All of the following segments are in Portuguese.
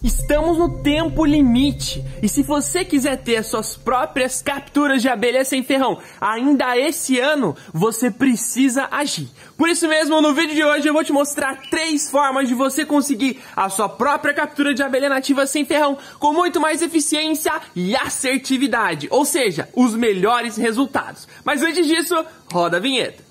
Estamos no tempo limite e se você quiser ter as suas próprias capturas de abelha sem ferrão ainda esse ano, você precisa agir. Por isso mesmo, no vídeo de hoje eu vou te mostrar 3 formas de você conseguir a sua própria captura de abelha nativa sem ferrão com muito mais eficiência e assertividade, ou seja, os melhores resultados. Mas antes disso, roda a vinheta.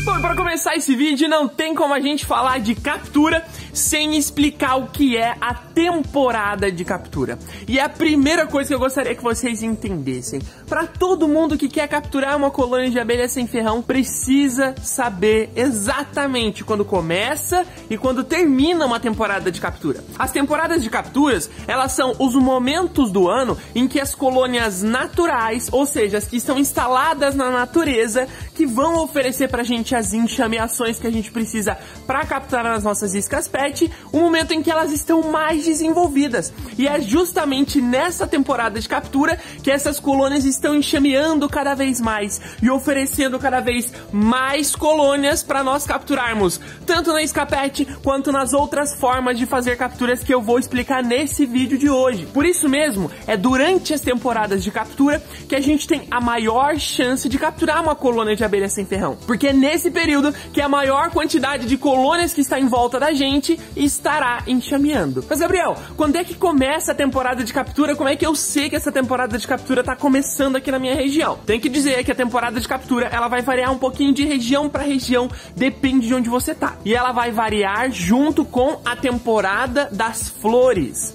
Bom, para começar esse vídeo, não tem como a gente falar de captura sem explicar o que é a temporada de captura. E é a primeira coisa que eu gostaria que vocês entendessem. Para todo mundo que quer capturar uma colônia de abelha sem ferrão, precisa saber exatamente quando começa e quando termina uma temporada de captura. As temporadas de capturas, elas são os momentos do ano em que as colônias naturais, ou seja, as que estão instaladas na natureza, que vão oferecer pra gente as enxameações que a gente precisa para capturar as nossas iscas PET, o momento em que elas estão mais desenvolvidas. E é justamente nessa temporada de captura que essas colônias estão enxameando cada vez mais e oferecendo cada vez mais colônias para nós capturarmos, tanto na isca PET quanto nas outras formas de fazer capturas que eu vou explicar nesse vídeo de hoje. Por isso mesmo, é durante as temporadas de captura que a gente tem a maior chance de capturar uma colônia de abelha sem ferrão, porque é nesse período que a maior quantidade de colônias que está em volta da gente estará enxameando. Mas Gabriel, quando é que começa a temporada de captura? Como é que eu sei que essa temporada de captura está começando aqui na minha região? Tem que dizer que a temporada de captura, ela vai variar um pouquinho de região para região, depende de onde você tá. E ela vai variar junto com a temporada das flores.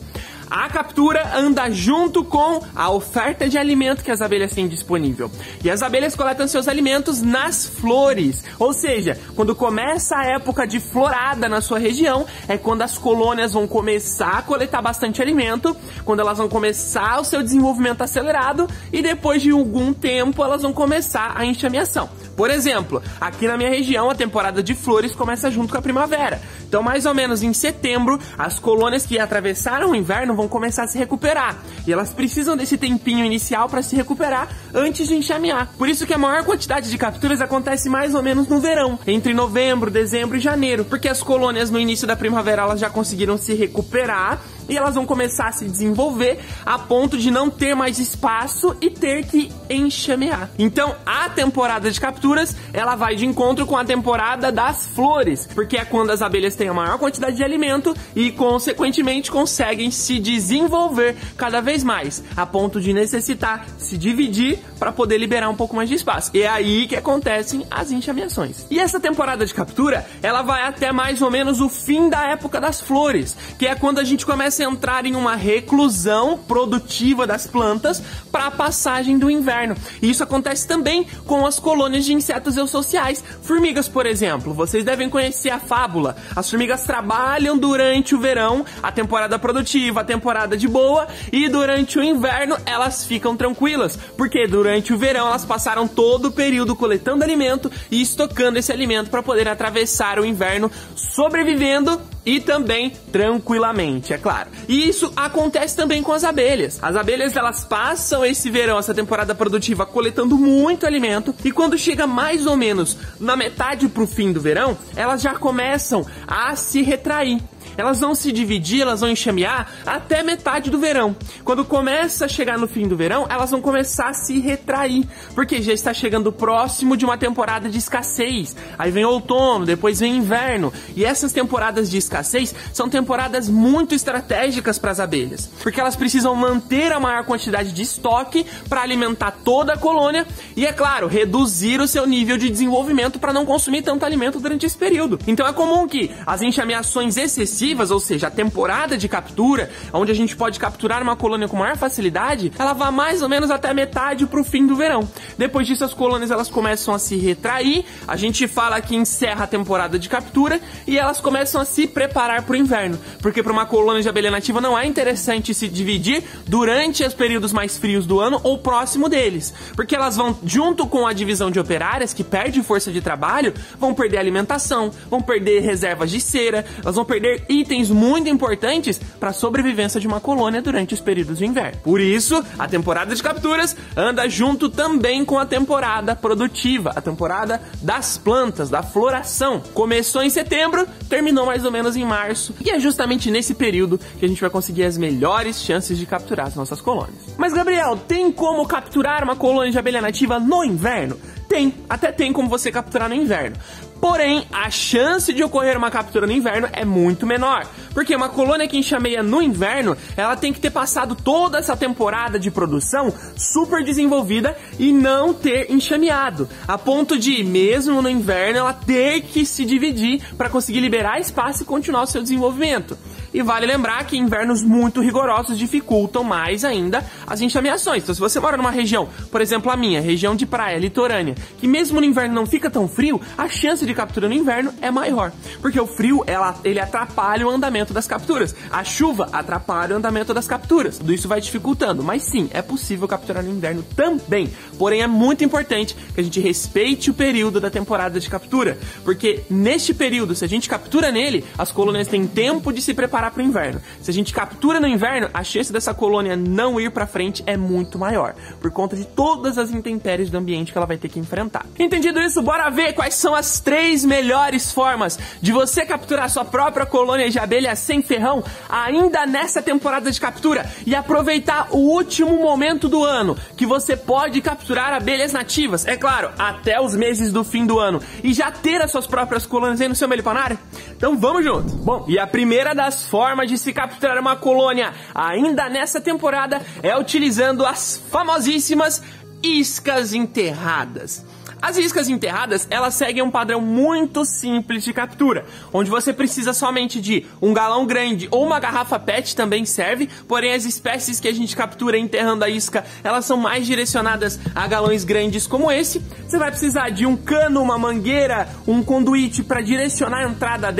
A captura anda junto com a oferta de alimento que as abelhas têm disponível. E as abelhas coletam seus alimentos nas flores. Ou seja, quando começa a época de florada na sua região, é quando as colônias vão começar a coletar bastante alimento, quando elas vão começar o seu desenvolvimento acelerado e depois de algum tempo elas vão começar a enxameação. Por exemplo, aqui na minha região a temporada de flores começa junto com a primavera. Então mais ou menos em setembro, as colônias que atravessaram o inverno vão começar a se recuperar. E elas precisam desse tempinho inicial para se recuperar antes de enxamear. Por isso que a maior quantidade de capturas acontece mais ou menos no verão, entre novembro, dezembro e janeiro. Porque as colônias no início da primavera elas já conseguiram se recuperar e elas vão começar a se desenvolver a ponto de não ter mais espaço e ter que enxamear. Então a temporada de capturas, ela vai de encontro com a temporada das flores, porque é quando as abelhas têm a maior quantidade de alimento e consequentemente conseguem se desenvolver cada vez mais, a ponto de necessitar se dividir para poder liberar um pouco mais de espaço. E é aí que acontecem as enxameações. E essa temporada de captura, ela vai até mais ou menos o fim da época das flores, que é quando a gente começa a entrar em uma reclusão produtiva das plantas para a passagem do inverno. E isso acontece também com as colônias de insetos eusociais. Formigas, por exemplo, vocês devem conhecer a fábula. As formigas trabalham durante o verão, a temporada produtiva, a temporada de boa, e durante o inverno elas ficam tranquilas, porque durante o verão elas passaram todo o período coletando alimento e estocando esse alimento para poder atravessar o inverno sobrevivendo e também tranquilamente, é claro. E isso acontece também com as abelhas. As abelhas, elas passam esse verão, essa temporada produtiva, coletando muito alimento, e quando chega mais ou menos na metade pro fim do verão, elas já começam a se retrair. Elas vão se dividir, elas vão enxamear até metade do verão. Quando começa a chegar no fim do verão, elas vão começar a se retrair, porque já está chegando próximo de uma temporada de escassez. Aí vem outono, depois vem inverno. E essas temporadas de escassez são temporadas muito estratégicas para as abelhas, porque elas precisam manter a maior quantidade de estoque para alimentar toda a colônia e, é claro, reduzir o seu nível de desenvolvimento para não consumir tanto alimento durante esse período. Então é comum que as enxameações excessivas, ou seja, a temporada de captura, onde a gente pode capturar uma colônia com maior facilidade, ela vai mais ou menos até metade pro fim do verão. Depois disso, as colônias elas começam a se retrair, a gente fala que encerra a temporada de captura e elas começam a se preparar pro inverno, porque para uma colônia de abelha nativa não é interessante se dividir durante os períodos mais frios do ano ou próximo deles, porque elas vão, junto com a divisão de operárias, que perde força de trabalho, vão perder alimentação, vão perder reservas de cera, elas vão perder ser itens muito importantes para a sobrevivência de uma colônia durante os períodos de inverno. Por isso, a temporada de capturas anda junto também com a temporada produtiva, a temporada das plantas, da floração. Começou em setembro, terminou mais ou menos em março, e é justamente nesse período que a gente vai conseguir as melhores chances de capturar as nossas colônias. Mas, Gabriel, tem como capturar uma colônia de abelha nativa no inverno? Tem, até tem como você capturar no inverno. Porém, a chance de ocorrer uma captura no inverno é muito menor, porque uma colônia que enxameia no inverno, ela tem que ter passado toda essa temporada de produção super desenvolvida e não ter enxameado, a ponto de, mesmo no inverno, ela ter que se dividir para conseguir liberar espaço e continuar o seu desenvolvimento. E vale lembrar que invernos muito rigorosos dificultam mais ainda as enxameações. Então, se você mora numa região, por exemplo a minha, região de praia, litorânea, que mesmo no inverno não fica tão frio, a chance de captura no inverno é maior. Porque o frio, ele atrapalha o andamento das capturas. A chuva atrapalha o andamento das capturas. Tudo isso vai dificultando. Mas sim, é possível capturar no inverno também. Porém, é muito importante que a gente respeite o período da temporada de captura. Porque neste período, se a gente captura nele, as colônias têm tempo de se preparar para o inverno. Se a gente captura no inverno, a chance dessa colônia não ir para frente é muito maior, por conta de todas as intempéries do ambiente que ela vai ter que enfrentar. Entendido isso, bora ver quais são as 3 melhores formas de você capturar sua própria colônia de abelha sem ferrão ainda nessa temporada de captura e aproveitar o último momento do ano que você pode capturar abelhas nativas, é claro, até os meses do fim do ano, e já ter as suas próprias colônias aí no seu meliponário? Então vamos junto! Bom, e a primeira das formas de se capturar uma colônia ainda nessa temporada é utilizando as famosíssimas iscas enterradas. As iscas enterradas, elas seguem um padrão muito simples de captura, onde você precisa somente de um galão grande ou uma garrafa PET também serve, porém as espécies que a gente captura enterrando a isca, elas são mais direcionadas a galões grandes como esse. Você vai precisar de um cano, uma mangueira, um conduíte para direcionar a entrada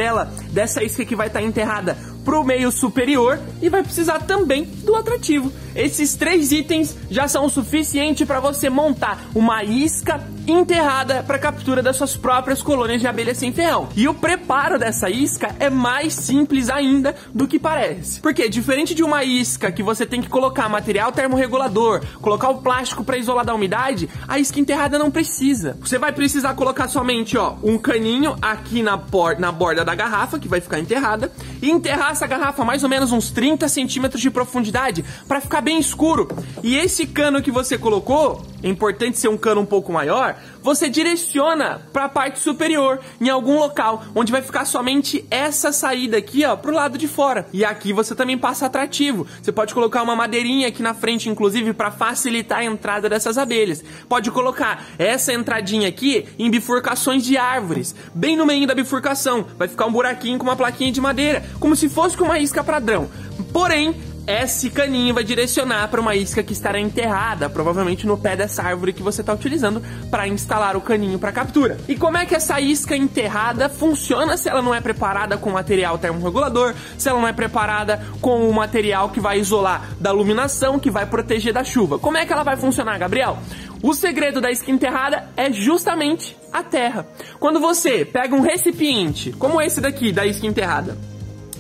dessa isca que vai estar enterrada para o meio superior, e vai precisar também do atrativo. Esses 3 itens já são o suficiente para você montar uma isca enterrada para captura das suas próprias colônias de abelha sem ferrão. E o preparo dessa isca é mais simples ainda do que parece. Porque diferente de uma isca que você tem que colocar material termorregulador, colocar o plástico para isolar da umidade, a isca enterrada não precisa. Você vai precisar colocar somente um caninho aqui na borda da garrafa, que vai ficar enterrada, e enterrar essa garrafa mais ou menos uns 30 centímetros de profundidade para ficar bem escuro. E esse cano que você colocou, é importante ser um cano um pouco maior, você direciona para a parte superior, em algum local, onde vai ficar somente essa saída aqui, pro lado de fora. E aqui você também passa atrativo. Você pode colocar uma madeirinha aqui na frente, inclusive, para facilitar a entrada dessas abelhas. Pode colocar essa entradinha aqui em bifurcações de árvores, bem no meio da bifurcação. Vai ficar um buraquinho com uma plaquinha de madeira, como se fosse com uma isca padrão. Porém, esse caninho vai direcionar para uma isca que estará enterrada, provavelmente no pé dessa árvore que você está utilizando para instalar o caninho para captura. E como é que essa isca enterrada funciona se ela não é preparada com material termorregulador, se ela não é preparada com o material que vai isolar da iluminação, que vai proteger da chuva? Como é que ela vai funcionar, Gabriel? O segredo da isca enterrada é justamente a terra. Quando você pega um recipiente, como esse daqui da isca enterrada,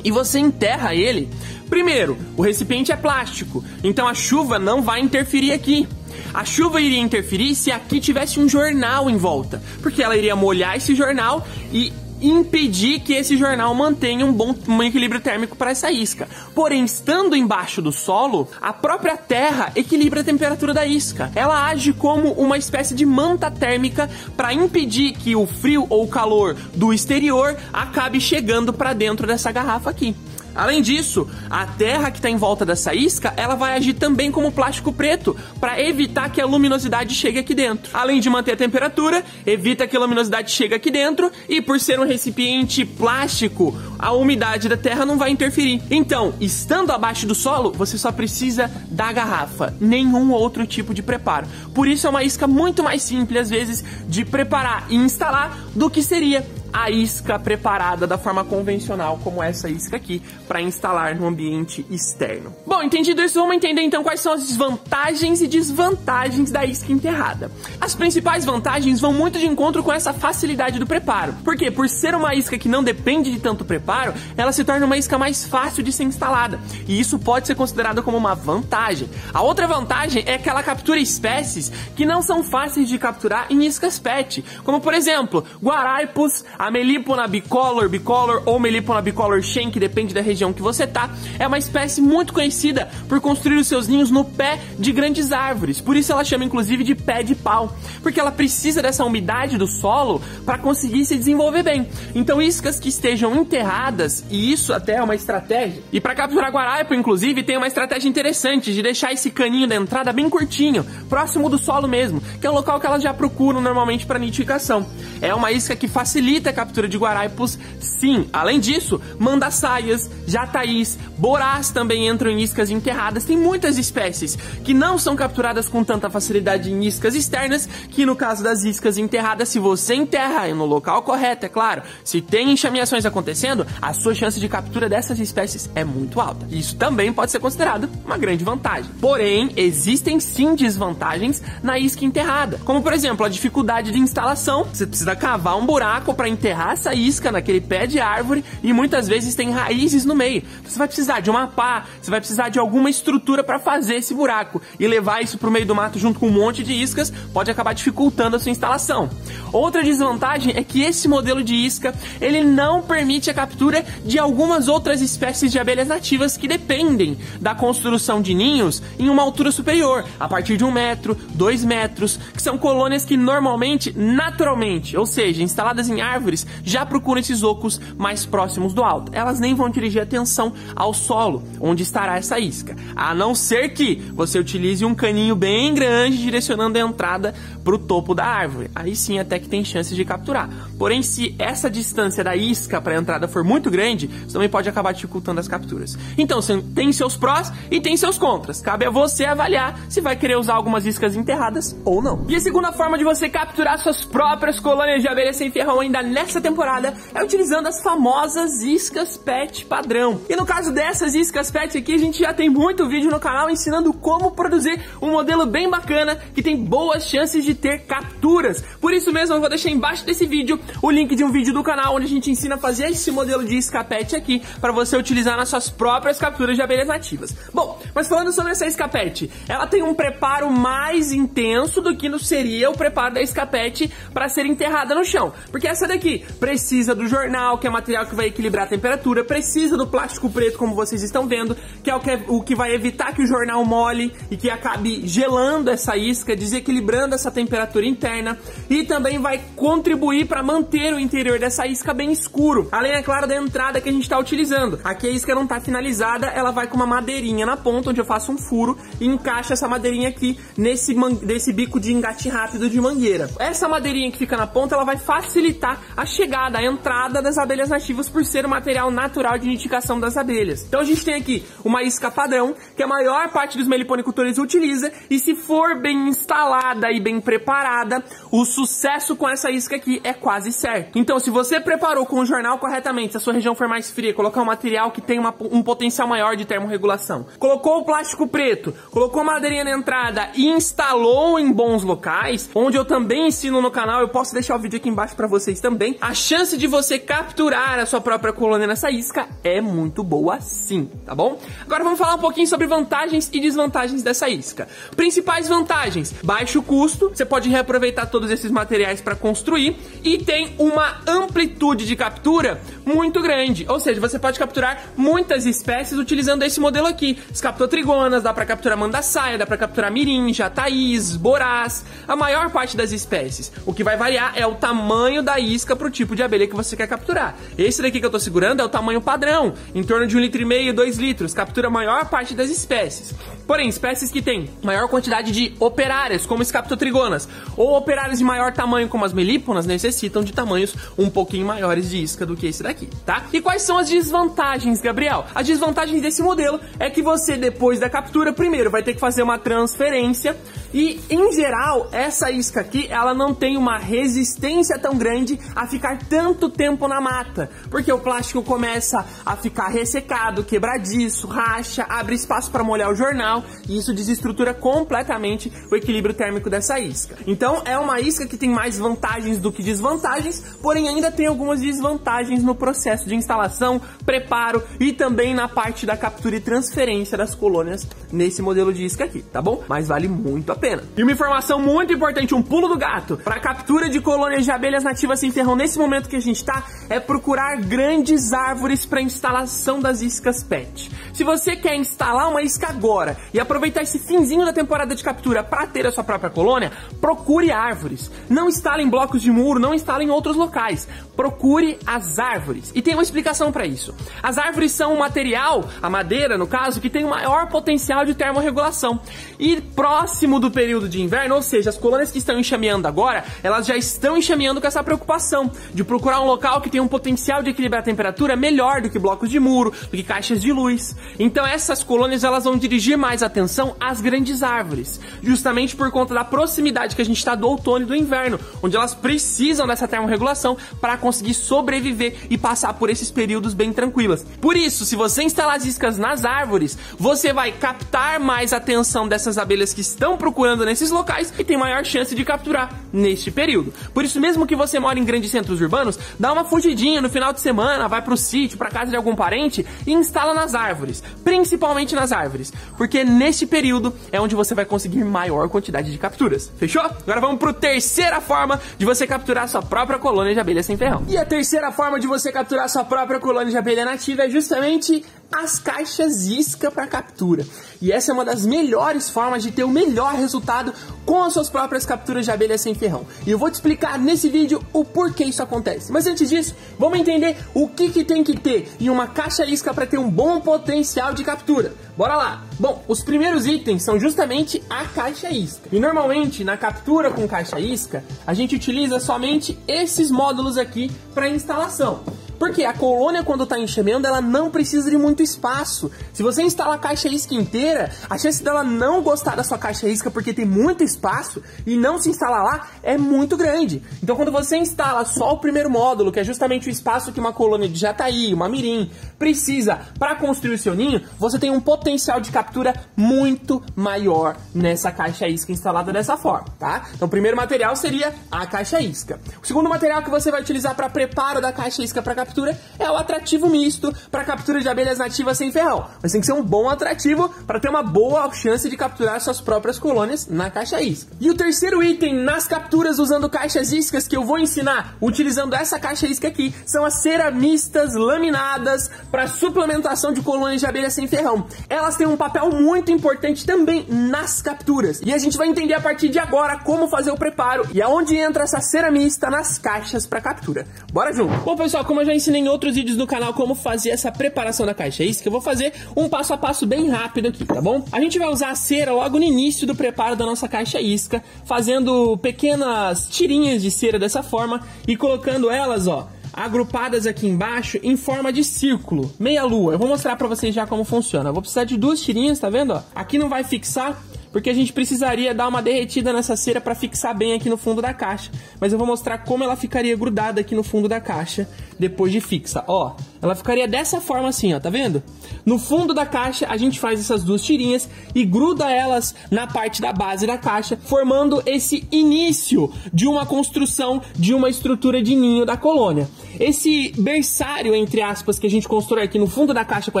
e você enterra ele, primeiro, o recipiente é plástico, então a chuva não vai interferir aqui. A chuva iria interferir se aqui tivesse um jornal em volta, porque ela iria molhar esse jornal e impedir que esse jornal mantenha um equilíbrio térmico para essa isca. Porém, estando embaixo do solo, a própria terra equilibra a temperatura da isca. Ela age como uma espécie de manta térmica para impedir que o frio ou o calor do exterior acabe chegando para dentro dessa garrafa aqui. Além disso, a terra que está em volta dessa isca, ela vai agir também como plástico preto, para evitar que a luminosidade chegue aqui dentro. Além de manter a temperatura, evita que a luminosidade chegue aqui dentro, e por ser um recipiente plástico, a umidade da terra não vai interferir. Então, estando abaixo do solo, você só precisa da garrafa, nenhum outro tipo de preparo. Por isso é uma isca muito mais simples, às vezes, de preparar e instalar do que seria a isca preparada da forma convencional, como essa isca aqui, para instalar no ambiente externo. Bom, entendido isso, vamos entender então quais são as vantagens e desvantagens da isca enterrada. As principais vantagens vão muito de encontro com essa facilidade do preparo. Por quê? Por ser uma isca que não depende de tanto preparo, ela se torna uma isca mais fácil de ser instalada. E isso pode ser considerado como uma vantagem. A outra vantagem é que ela captura espécies que não são fáceis de capturar em iscas PET, como por exemplo, Guaraipus, a Melipona bicolor ou Melipona bicolor Shen, que depende da região que você tá, é uma espécie muito conhecida por construir os seus ninhos no pé de grandes árvores. Por isso ela chama inclusive de pé de pau, porque ela precisa dessa umidade do solo para conseguir se desenvolver bem. Então iscas que estejam enterradas, e isso até é uma estratégia, e para capturar Guaraipo inclusive tem uma estratégia interessante de deixar esse caninho da entrada bem curtinho, próximo do solo mesmo, que é o local que elas já procuram normalmente para nidificação. É uma isca que facilita a captura de Guaraipos, sim. Além disso, mandaçaias, jataís, borás também entram em iscas enterradas. Tem muitas espécies que não são capturadas com tanta facilidade em iscas externas, que no caso das iscas enterradas, se você enterra no local correto, é claro, se tem enxameações acontecendo, a sua chance de captura dessas espécies é muito alta. Isso também pode ser considerado uma grande vantagem. Porém, existem sim desvantagens na isca enterrada, como por exemplo, a dificuldade de instalação. Você precisa cavar um buraco para enterrar essa isca naquele pé de árvore e muitas vezes tem raízes no meio. Você vai precisar de uma pá, você vai precisar de alguma estrutura para fazer esse buraco e levar isso para o meio do mato junto com um monte de iscas pode acabar dificultando a sua instalação. Outra desvantagem é que esse modelo de isca ele não permite a captura de algumas outras espécies de abelhas nativas que dependem da construção de ninhos em uma altura superior, a partir de 1 metro, 2 metros, que são colônias que normalmente, naturalmente, ou seja, instaladas em árvores, já procuram esses ocos mais próximos do alto. Elas nem vão dirigir atenção ao solo, onde estará essa isca, a não ser que você utilize um caninho bem grande direcionando a entrada para o topo da árvore. Aí sim até que tem chances de capturar. Porém, se essa distância da isca para a entrada for muito grande, isso também pode acabar dificultando as capturas. Então, tem seus prós e tem seus contras. Cabe a você avaliar se vai querer usar algumas iscas enterradas ou não. E a segunda forma de você capturar suas próprias colônias de abelhas sem ferrão ainda nessa temporada é utilizando as famosas iscas PET padrão. E no caso dessas iscas PET aqui, a gente já tem muito vídeo no canal ensinando como produzir um modelo bem bacana que tem boas chances de ter capturas. Por isso mesmo eu vou deixar embaixo desse vídeo o link de um vídeo do canal onde a gente ensina a fazer esse modelo de isca PET aqui para você utilizar nas suas próprias capturas de abelhas nativas. Bom, mas falando sobre essa isca PET, ela tem um preparo mais intenso do que seria o preparo da isca PET para ser enterrada no chão. Porque essa daqui precisa do jornal, que é material que vai equilibrar a temperatura, precisa do plástico preto, como vocês estão vendo, que é o que vai evitar que o jornal mole e que acabe gelando essa isca, desequilibrando essa temperatura interna, e também vai contribuir para manter o interior dessa isca bem escuro, além, é claro, da entrada que a gente está utilizando. Aqui a isca não está finalizada, ela vai com uma madeirinha na ponta, onde eu faço um furo e encaixo essa madeirinha aqui nesse bico de engate rápido de mangueira. Essa madeirinha que fica na ponta, ela vai facilitar a chegada, a entrada das abelhas nativas por ser o material natural de nidificação das abelhas. Então a gente tem aqui uma isca padrão, que a maior parte dos meliponicultores utiliza, e se for bem instalada e bem preparada, o sucesso com essa isca aqui é quase certo. Então se você preparou com o jornal corretamente, se a sua região for mais fria, colocar um material que tem um potencial maior de termorregulação, colocou o plástico preto, colocou a madeirinha na entrada e instalou em bons locais, onde eu também ensino no canal, eu posso deixar o vídeo aqui embaixo para vocês também, a chance de você capturar a sua própria colônia nessa isca é muito boa sim, tá bom? Agora vamos falar um pouquinho sobre vantagens e desvantagens dessa isca. Principais vantagens: baixo custo, você pode reaproveitar todos esses materiais para construir, e tem uma amplitude de captura muito grande, ou seja, você pode capturar muitas espécies utilizando esse modelo aqui. Você captou trigonas, dá para capturar mandaçaia, dá para capturar mirim, jataís, borás, a maior parte das espécies. O que vai variar é o tamanho da isca para o tipo de abelha que você quer capturar. Esse daqui que eu tô segurando é o tamanho padrão, em torno de 1,5 litro, 2 litros, captura a maior parte das espécies. Porém, espécies que têm maior quantidade de operárias, como escaptotrigonas, ou operárias de maior tamanho, como as melíponas, necessitam de tamanhos um pouquinho maiores de isca do que esse daqui, tá? E quais são as desvantagens, Gabriel? As desvantagens desse modelo é que você, depois da captura, primeiro vai ter que fazer uma transferência, e, em geral, essa isca aqui, ela não tem uma resistência tão grande a a ficar tanto tempo na mata, porque o plástico começa a ficar ressecado, quebradiço, racha, abre espaço para molhar o jornal e isso desestrutura completamente o equilíbrio térmico dessa isca. Então é uma isca que tem mais vantagens do que desvantagens, porém ainda tem algumas desvantagens no processo de instalação, preparo e também na parte da captura e transferência das colônias nesse modelo de isca aqui, tá bom? Mas vale muito a pena. E uma informação muito importante, um pulo do gato, para captura de colônias de abelhas nativas sem ferrão nesse momento que a gente tá, é procurar grandes árvores para instalação das iscas PET. Se você quer instalar uma isca agora e aproveitar esse finzinho da temporada de captura para ter a sua própria colônia, procure árvores. Não instale em blocos de muro, não instale em outros locais. Procure as árvores. E tem uma explicação para isso. As árvores são um material, a madeira no caso, que tem o maior potencial de termorregulação. E próximo do período de inverno, ou seja, as colônias que estão enxameando agora, elas já estão enxameando com essa preocupação de procurar um local que tem um potencial de equilibrar a temperatura melhor do que blocos de muro, do que caixas de luz. Então essas colônias elas vão dirigir mais atenção às grandes árvores, justamente por conta da proximidade que a gente está do outono e do inverno, onde elas precisam dessa termorregulação para conseguir sobreviver e passar por esses períodos bem tranquilas. Por isso, se você instalar as iscas nas árvores, você vai captar mais a atenção dessas abelhas que estão procurando nesses locais e tem maior chance de capturar neste período. Por isso, mesmo que você mora em grandes centros urbanos, dá uma fugidinha no final de semana, vai pro sítio, pra casa de algum parente e instala nas árvores, principalmente nas árvores, porque neste período é onde você vai conseguir maior quantidade de capturas. Fechou? Agora vamos pro terceira forma de você capturar sua própria colônia de abelha sem ferrão. E a terceira forma de você capturar sua própria colônia de abelha nativa é justamente as caixas isca para captura. E essa é uma das melhores formas de ter o melhor resultado com as suas próprias capturas de abelha sem ferrão. E eu vou te explicar nesse vídeo o porquê isso acontece. Mas antes disso, vamos entender o que tem que ter em uma caixa isca para ter um bom potencial de captura. Bora lá! Bom, os primeiros itens são justamente a caixa isca. E normalmente na captura com caixa isca, a gente utiliza somente esses módulos aqui para instalação. Porque a colônia, quando está enxameando, ela não precisa de muito espaço. Se você instala a caixa isca inteira, a chance dela não gostar da sua caixa isca porque tem muito espaço e não se instalar lá é muito grande. Então quando você instala só o primeiro módulo, que é justamente o espaço que uma colônia de jataí, uma mirim, precisa para construir o seu ninho, você tem um potencial de captura muito maior nessa caixa isca instalada dessa forma, tá? Então o primeiro material seria a caixa isca. O segundo material que você vai utilizar para preparo da caixa isca para captura é o atrativo misto para captura de abelhas nativas sem ferrão. Mas tem que ser um bom atrativo para ter uma boa chance de capturar suas próprias colônias na caixa isca. E o terceiro item nas capturas usando caixas iscas que eu vou ensinar utilizando essa caixa isca aqui são as ceramistas laminadas para suplementação de colônias de abelhas sem ferrão. Elas têm um papel muito importante também nas capturas. E a gente vai entender a partir de agora como fazer o preparo e aonde entra essa ceramista nas caixas para captura. Bora junto! Bom, pessoal, como eu já ensinei em outros vídeos do canal como fazer essa preparação da caixa isca, eu vou fazer um passo a passo bem rápido aqui, tá bom? A gente vai usar a cera logo no início do preparo da nossa caixa isca, fazendo pequenas tirinhas de cera dessa forma e colocando elas, ó, agrupadas aqui embaixo em forma de círculo, meia lua. Eu vou mostrar pra vocês já como funciona. Eu vou precisar de duas tirinhas, tá vendo? Ó? Aqui não vai fixar, porque a gente precisaria dar uma derretida nessa cera para fixar bem aqui no fundo da caixa. Mas eu vou mostrar como ela ficaria grudada aqui no fundo da caixa depois de fixa. Ó, ela ficaria dessa forma assim, ó, tá vendo? No fundo da caixa a gente faz essas duas tirinhas e gruda elas na parte da base da caixa, formando esse início de uma construção de uma estrutura de ninho da colônia. Esse berçário, entre aspas, que a gente constrói aqui no fundo da caixa com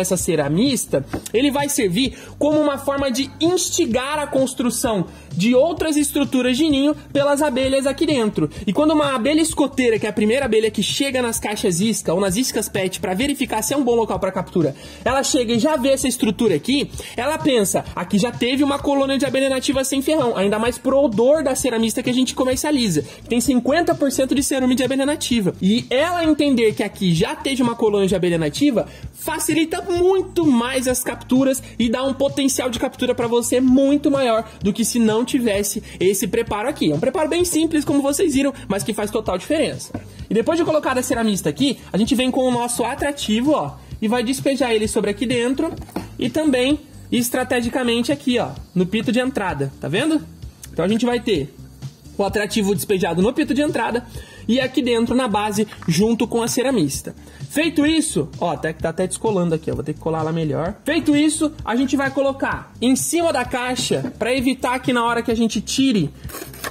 essa cera mista, ele vai servir como uma forma de instigar a construção de outras estruturas de ninho pelas abelhas aqui dentro. E quando uma abelha escoteira, que é a primeira abelha que chega nas caixas isca ou nas iscas PET para verificar se é um bom local para captura, ela chega e já vê essa estrutura aqui, ela pensa, aqui já teve uma colônia de abelha nativa sem ferrão, ainda mais pro odor da ceramista que a gente comercializa, que tem 50% de cerume de abelha nativa. E ela entender que aqui já teve uma colônia de abelha nativa, facilita muito mais as capturas e dá um potencial de captura para você muito maior do que se não tivesse esse preparo aqui. É um preparo bem simples, como vocês viram, mas que faz total diferença. E depois de colocar a ceramista aqui, a gente vem com o nosso atrativo, ó, e vai despejar ele sobre aqui dentro e também estrategicamente aqui, ó, no pito de entrada, tá vendo? Então a gente vai ter o atrativo despejado no pito de entrada e aqui dentro na base junto com a ceramista. Feito isso, ó, tá até descolando aqui, ó, vou ter que colar ela melhor. Feito isso, a gente vai colocar em cima da caixa, para evitar que na hora que a gente tire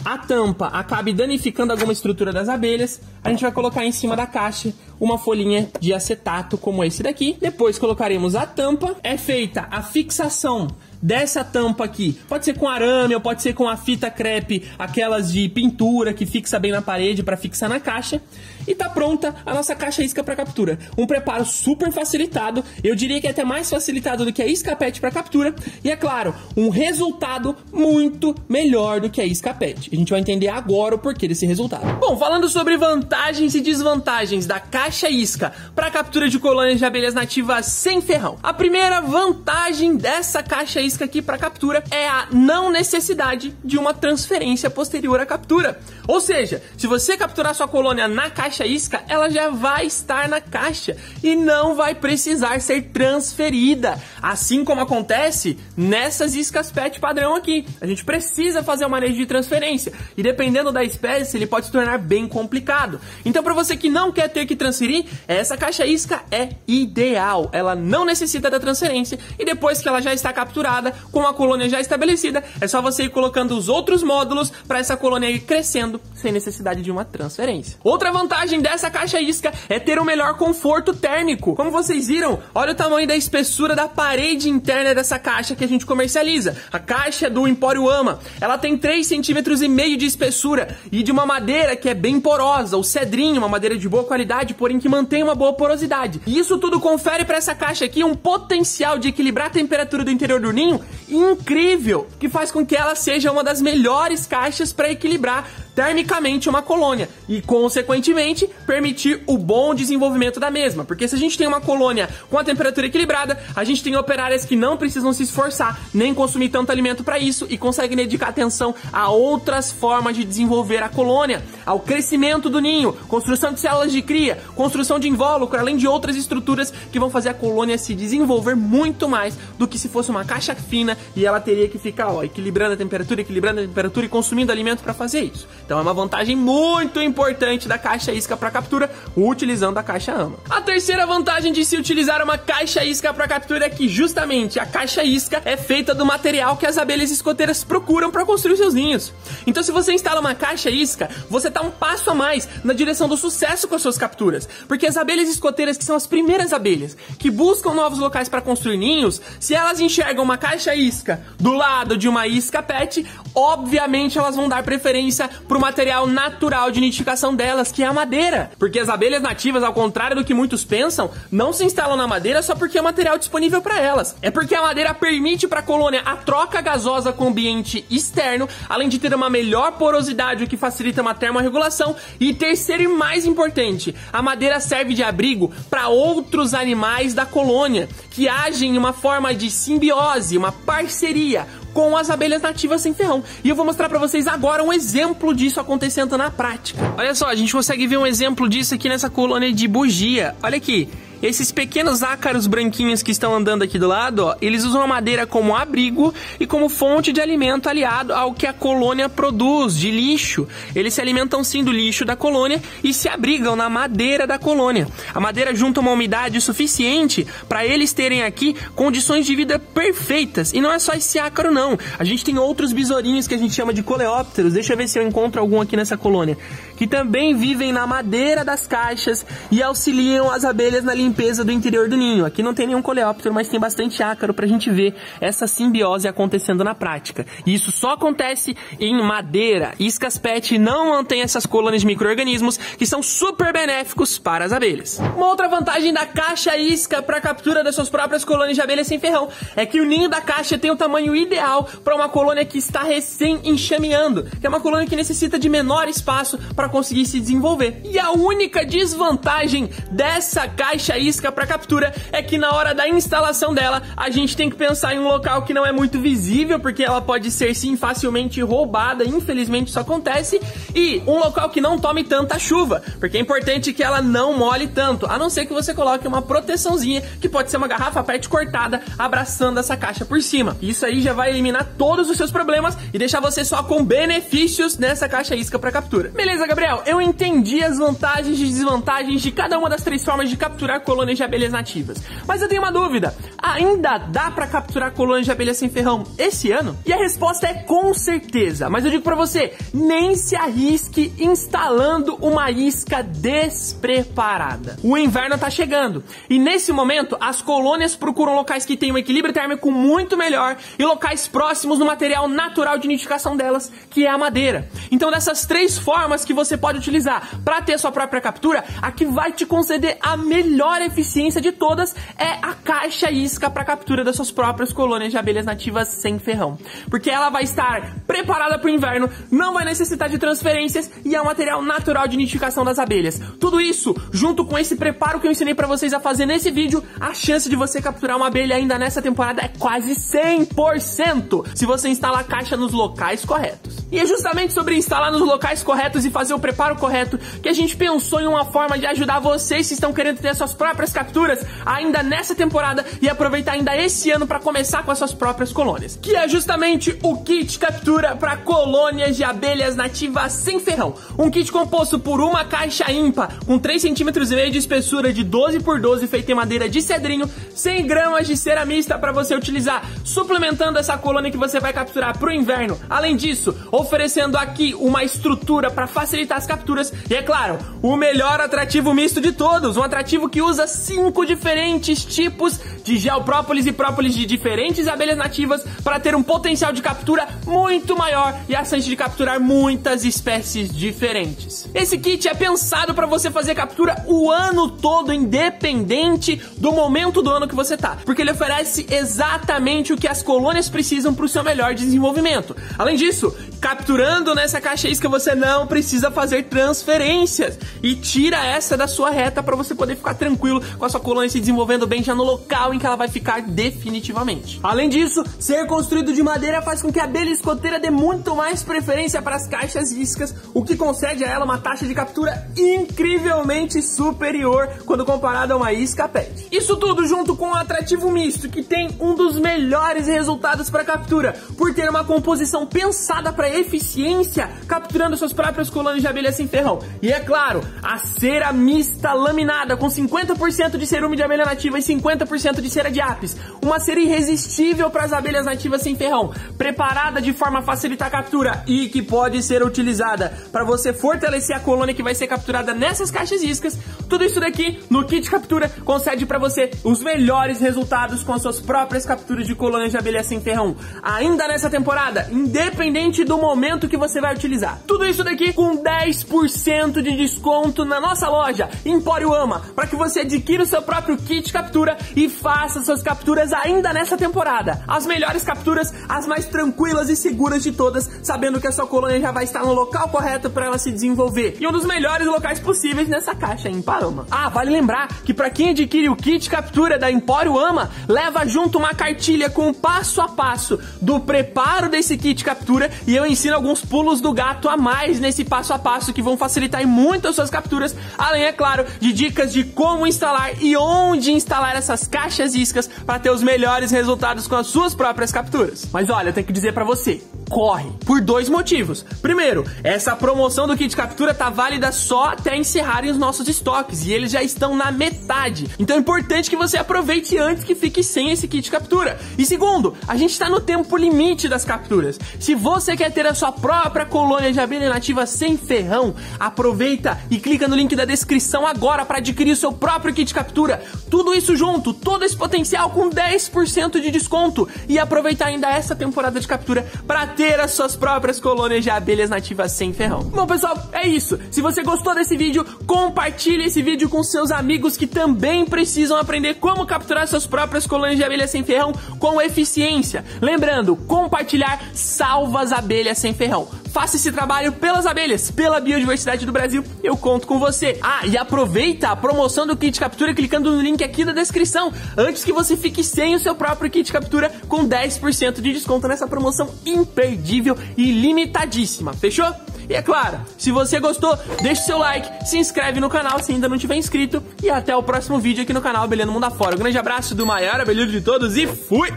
a tampa acabe danificando alguma estrutura das abelhas, a gente vai colocar em cima da caixa uma folhinha de acetato como esse daqui. Depois colocaremos a tampa. É feita a fixação dessa tampa aqui. Pode ser com arame ou pode ser com a fita crepe, aquelas de pintura que fixa bem na parede para fixar na caixa. E tá pronta a nossa caixa isca para captura. Um preparo super facilitado, eu diria que é até mais facilitado do que a isca PET para captura. E é claro, um resultado muito melhor do que a isca PET. A gente vai entender agora o porquê desse resultado. Bom, falando sobre vantagens e desvantagens da caixa isca para captura de colônias de abelhas nativas sem ferrão. A primeira vantagem dessa caixa isca aqui para captura é a não necessidade de uma transferência posterior à captura. Ou seja, se você capturar sua colônia na caixa isca, ela já vai estar na caixa e não vai precisar ser transferida, assim como acontece nessas iscas PET padrão aqui. A gente precisa fazer o manejo de transferência e dependendo da espécie ele pode se tornar bem complicado. Então, para você que não quer ter que transferir, essa caixa isca é ideal. Ela não necessita da transferência e depois que ela já está capturada, com a colônia já estabelecida, é só você ir colocando os outros módulos para essa colônia ir crescendo sem necessidade de uma transferência. Outra vantagem dessa caixa isca é ter um melhor conforto térmico. Como vocês viram, olha o tamanho da espessura da parede interna dessa caixa que a gente comercializa. A caixa do Empório Ama, ela tem 3,5 cm de espessura e de uma madeira que é bem porosa, o cedrinho, uma madeira de boa qualidade, porém que mantém uma boa porosidade. E isso tudo confere para essa caixa aqui um potencial de equilibrar a temperatura do interior do ninho incrível, que faz com que ela seja uma das melhores caixas para equilibrar termicamente uma colônia e, consequentemente, permitir o bom desenvolvimento da mesma. Porque se a gente tem uma colônia com a temperatura equilibrada, a gente tem operárias que não precisam se esforçar, nem consumir tanto alimento para isso e conseguem dedicar atenção a outras formas de desenvolver a colônia, ao crescimento do ninho, construção de células de cria, construção de invólucro, além de outras estruturas que vão fazer a colônia se desenvolver muito mais do que se fosse uma caixa fina e ela teria que ficar, ó, equilibrando a temperatura e consumindo alimento para fazer isso. Então é uma vantagem muito importante da caixa isca para captura utilizando a caixa AMA. A terceira vantagem de se utilizar uma caixa isca para captura é que justamente a caixa isca é feita do material que as abelhas escoteiras procuram para construir seus ninhos. Então se você instala uma caixa isca, você tá um passo a mais na direção do sucesso com as suas capturas. Porque as abelhas escoteiras, que são as primeiras abelhas que buscam novos locais para construir ninhos, se elas enxergam uma caixa isca do lado de uma isca PET, obviamente elas vão dar preferência pro material natural de nidificação delas, que é a madeira. Porque as abelhas nativas, ao contrário do que muitos pensam, não se instalam na madeira só porque é material disponível para elas. É porque a madeira permite para a colônia a troca gasosa com o ambiente externo, além de ter uma melhor porosidade, o que facilita uma termorregulação. E terceiro e mais importante, a madeira serve de abrigo para outros animais da colônia, que agem em uma forma de simbiose, uma parceria com as abelhas nativas sem ferrão. E eu vou mostrar pra vocês agora um exemplo disso acontecendo na prática. Olha só, a gente consegue ver um exemplo disso aqui nessa colônia de bugia. Olha aqui. Esses pequenos ácaros branquinhos que estão andando aqui do lado, ó, eles usam a madeira como abrigo e como fonte de alimento aliado ao que a colônia produz de lixo. Eles se alimentam sim do lixo da colônia e se abrigam na madeira da colônia. A madeira junta uma umidade suficiente para eles terem aqui condições de vida perfeitas. E não é só esse ácaro não. A gente tem outros besourinhos que a gente chama de coleópteros. Deixa eu ver se eu encontro algum aqui nessa colônia. Que também vivem na madeira das caixas e auxiliam as abelhas na limpeza do interior do ninho. Aqui não tem nenhum coleóptero, mas tem bastante ácaro pra gente ver essa simbiose acontecendo na prática. E isso só acontece em madeira. Iscas PET não mantém essas colônias de micro-organismos que são super benéficos para as abelhas. Uma outra vantagem da caixa isca para captura das suas próprias colônias de abelhas sem ferrão é que o ninho da caixa tem o tamanho ideal para uma colônia que está recém-enxameando, que é uma colônia que necessita de menor espaço para conseguir se desenvolver. E a única desvantagem dessa caixa isca para captura é que na hora da instalação dela a gente tem que pensar em um local que não é muito visível, porque ela pode ser sim facilmente roubada, infelizmente isso acontece, e um local que não tome tanta chuva, porque é importante que ela não molhe tanto, a não ser que você coloque uma proteçãozinha, que pode ser uma garrafa PET cortada abraçando essa caixa por cima. Isso aí já vai eliminar todos os seus problemas e deixar você só com benefícios nessa caixa isca para captura. Beleza, galera? Gabriel, eu entendi as vantagens e desvantagens de cada uma das 3 formas de capturar colônias de abelhas nativas. Mas eu tenho uma dúvida, ainda dá pra capturar colônias de abelhas sem ferrão esse ano? E a resposta é com certeza, mas eu digo pra você, nem se arrisque instalando uma isca despreparada. O inverno tá chegando e nesse momento as colônias procuram locais que têm um equilíbrio térmico muito melhor e locais próximos do material natural de nidificação delas, que é a madeira. Então dessas 3 formas que você pode utilizar para ter a sua própria captura, a que vai te conceder a melhor eficiência de todas é a caixa isca para captura das suas próprias colônias de abelhas nativas sem ferrão. Porque ela vai estar preparada para o inverno, não vai necessitar de transferências e é um material natural de nidificação das abelhas. Tudo isso, junto com esse preparo que eu ensinei para vocês a fazer nesse vídeo, a chance de você capturar uma abelha ainda nessa temporada é quase 100% se você instalar a caixa nos locais corretos. E é justamente sobre instalar nos locais corretos e fazer o preparo correto que a gente pensou em uma forma de ajudar vocês que estão querendo ter suas próprias capturas ainda nessa temporada e aproveitar ainda esse ano para começar com as suas próprias colônias, que é justamente o kit captura para colônias de abelhas nativas sem ferrão. Um kit composto por uma caixa ímpar com 3,5 cm de espessura de 12 por 12 feita em madeira de cedrinho, 100 gramas de cera mista para você utilizar suplementando essa colônia que você vai capturar para o inverno. Além disso, oferecendo aqui uma estrutura para facilitar as capturas e, é claro, o melhor atrativo misto de todos, um atrativo que usa 5 diferentes tipos de gel própolis e própolis de diferentes abelhas nativas para ter um potencial de captura muito maior e a chance de capturar muitas espécies diferentes. Esse kit é pensado para você fazer captura o ano todo, independente do momento do ano que você tá, porque ele oferece exatamente o que as colônias precisam para o seu melhor desenvolvimento. Além disso, capturando nessa caixa isca você não precisa fazer transferências e tira essa da sua reta para você poder ficar tranquilo com a sua colônia se desenvolvendo bem já no local em que ela vai ficar definitivamente. Além disso, ser construído de madeira faz com que a abelha escoteira dê muito mais preferência para as caixas iscas, o que concede a ela uma taxa de captura incrivelmente superior quando comparado a uma isca PET. Isso tudo junto com um atrativo misto que tem um dos melhores resultados para captura, por ter uma composição pensada para eficiência, capturando suas próprias colônias de abelha sem ferrão. E é claro, a cera mista laminada com 50% de cerume de abelha nativa e 50% de cera de apis. Uma cera irresistível para as abelhas nativas sem ferrão, preparada de forma a facilitar a captura e que pode ser utilizada para você fortalecer a colônia que vai ser capturada nessas caixas iscas. Tudo isso daqui no kit captura concede para você os melhores resultados com as suas próprias capturas de colônias de abelha sem ferrão, ainda nessa temporada, independente do momento que você vai utilizar. Tudo isso daqui com 10% de desconto na nossa loja Empório Ama, para que você adquira o seu próprio kit captura e faça suas capturas ainda nessa temporada. As melhores capturas, as mais tranquilas e seguras de todas, sabendo que a sua colônia já vai estar no local correto para ela se desenvolver. E um dos melhores locais possíveis nessa caixa Empório Ama. Ah, vale lembrar que para quem adquire o kit captura da Empório Ama, leva junto uma cartilha com o passo a passo do preparo desse kit captura e eu ensino alguns pulos do gato a mais nesse passo a passo que vão facilitar muito as suas capturas, além, é claro, de dicas de como instalar e onde instalar essas caixas iscas para ter os melhores resultados com as suas próprias capturas. Mas olha, eu tenho que dizer para você, corre, por 2 motivos. Primeiro, essa promoção do kit captura tá válida só até encerrarem os nossos estoques e eles já estão na metade. Então é importante que você aproveite antes que fique sem esse kit captura. E segundo, a gente tá no tempo limite das capturas. Se você quer ter a sua própria colônia de abelha nativa sem ferrão, aproveita e clica no link da descrição agora para adquirir o seu próprio kit captura. Tudo isso junto, todo esse potencial com 10% de desconto e aproveitar ainda essa temporada de captura para ter as suas próprias colônias de abelhas nativas sem ferrão. Bom, pessoal, é isso. Se você gostou desse vídeo, compartilhe esse vídeo com seus amigos que também precisam aprender como capturar suas próprias colônias de abelhas sem ferrão com eficiência. Lembrando, compartilhar salva as abelhas sem ferrão. Faça esse trabalho pelas abelhas, pela biodiversidade do Brasil, eu conto com você. Ah, e aproveita a promoção do kit captura clicando no link aqui da descrição, antes que você fique sem o seu próprio kit captura com 10% de desconto nessa promoção imperdível e limitadíssima, fechou? E é claro, se você gostou, deixa o seu like, se inscreve no canal se ainda não tiver inscrito e até o próximo vídeo aqui no canal Abelhando Mundo Afora. Um grande abraço do maior abelhudo de todos e fui!